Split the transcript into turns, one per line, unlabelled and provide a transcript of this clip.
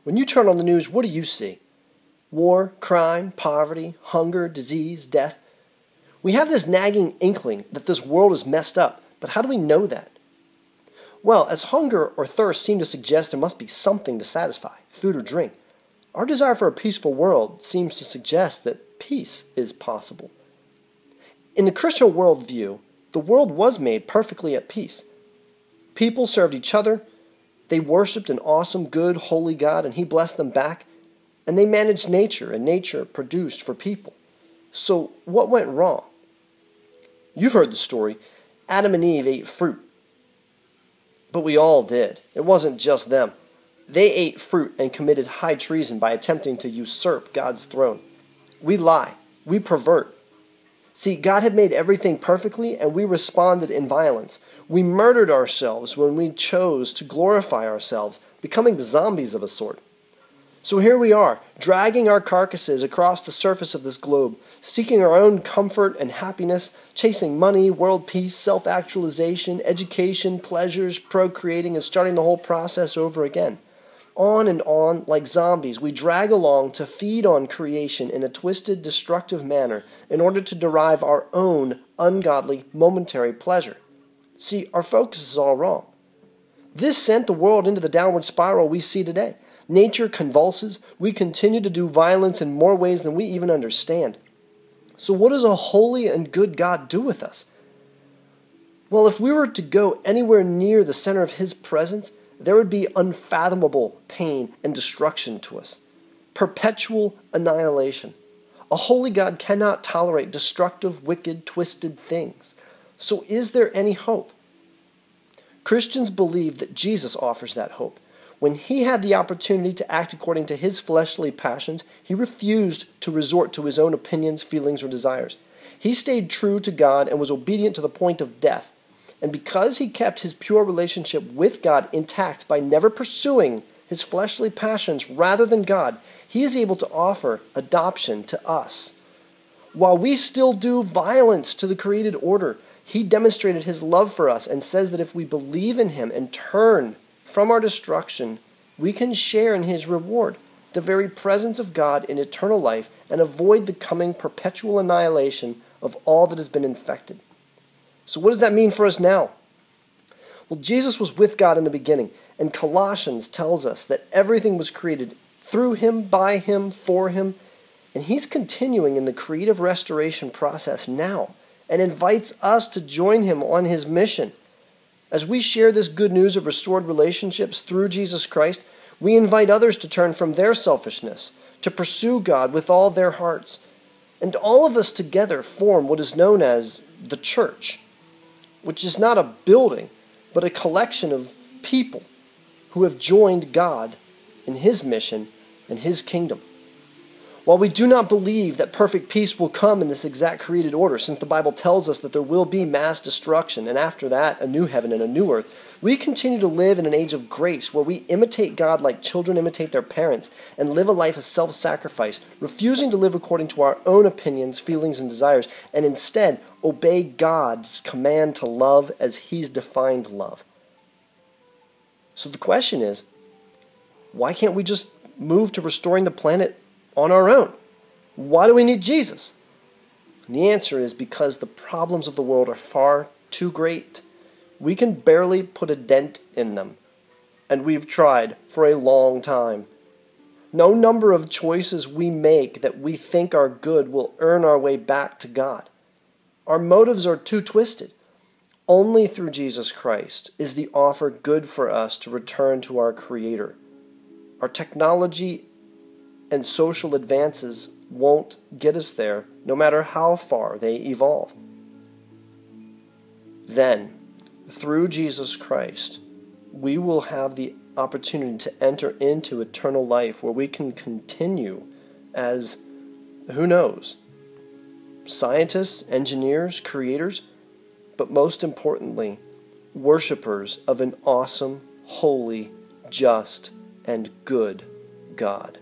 When you turn on the news, what do you see? War, crime, poverty, hunger, disease, death. We have this nagging inkling that this world is messed up, but how do we know that? Well, as hunger or thirst seem to suggest there must be something to satisfy, food or drink, our desire for a peaceful world seems to suggest that peace is possible. In the Christian worldview, the world was made perfectly at peace. People served each other, they worshipped an awesome, good, holy God, and He blessed them back, and they managed nature, and nature produced for people. So what went wrong? You've heard the story. Adam and Eve ate fruit. But we all did. It wasn't just them. They ate fruit and committed high treason by attempting to usurp God's throne. We lie. We pervert. See, God had made everything perfectly, and we responded in violence. We murdered ourselves when we chose to glorify ourselves, becoming zombies of a sort. So here we are, dragging our carcasses across the surface of this globe, seeking our own comfort and happiness, chasing money, world peace, self-actualization, education, pleasures, procreating, and starting the whole process over again. On and on, like zombies, we drag along to feed on creation in a twisted, destructive manner in order to derive our own ungodly, momentary pleasure. See, our focus is all wrong. This sent the world into the downward spiral we see today. Nature convulses. We continue to do violence in more ways than we even understand. So what does a holy and good God do with us? Well, if we were to go anywhere near the center of His presence, there would be unfathomable pain and destruction to us. Perpetual annihilation. A holy God cannot tolerate destructive, wicked, twisted things. So is there any hope? Christians believe that Jesus offers that hope. When He had the opportunity to act according to His fleshly passions, He refused to resort to His own opinions, feelings, or desires. He stayed true to God and was obedient to the point of death. And because He kept His pure relationship with God intact by never pursuing His fleshly passions rather than God, He is able to offer adoption to us. While we still do violence to the created order, He demonstrated His love for us and says that if we believe in Him and turn from our destruction, we can share in His reward, the very presence of God in eternal life, and avoid the coming perpetual annihilation of all that has been infected. So what does that mean for us now? Well, Jesus was with God in the beginning, and Colossians tells us that everything was created through Him, by Him, for Him, and He's continuing in the creative restoration process now, and invites us to join Him on His mission. As we share this good news of restored relationships through Jesus Christ, we invite others to turn from their selfishness, to pursue God with all their hearts. And all of us together form what is known as the church, which is not a building, but a collection of people who have joined God in His mission and His kingdom. While we do not believe that perfect peace will come in this exact created order, since the Bible tells us that there will be mass destruction, and after that, a new heaven and a new earth, we continue to live in an age of grace where we imitate God like children imitate their parents and live a life of self-sacrifice, refusing to live according to our own opinions, feelings, and desires, and instead obey God's command to love as He's defined love. So the question is, why can't we just move to restoring the planet on our own? Why do we need Jesus? And the answer is because the problems of the world are far too great. We can barely put a dent in them, and we've tried for a long time. No number of choices we make that we think are good will earn our way back to God. Our motives are too twisted. Only through Jesus Christ is the offer good for us to return to our Creator. Our technology and social advances won't get us there, no matter how far they evolve. Then, through Jesus Christ, we will have the opportunity to enter into eternal life where we can continue as, who knows, scientists, engineers, creators, but most importantly, worshipers of an awesome, holy, just, and good God.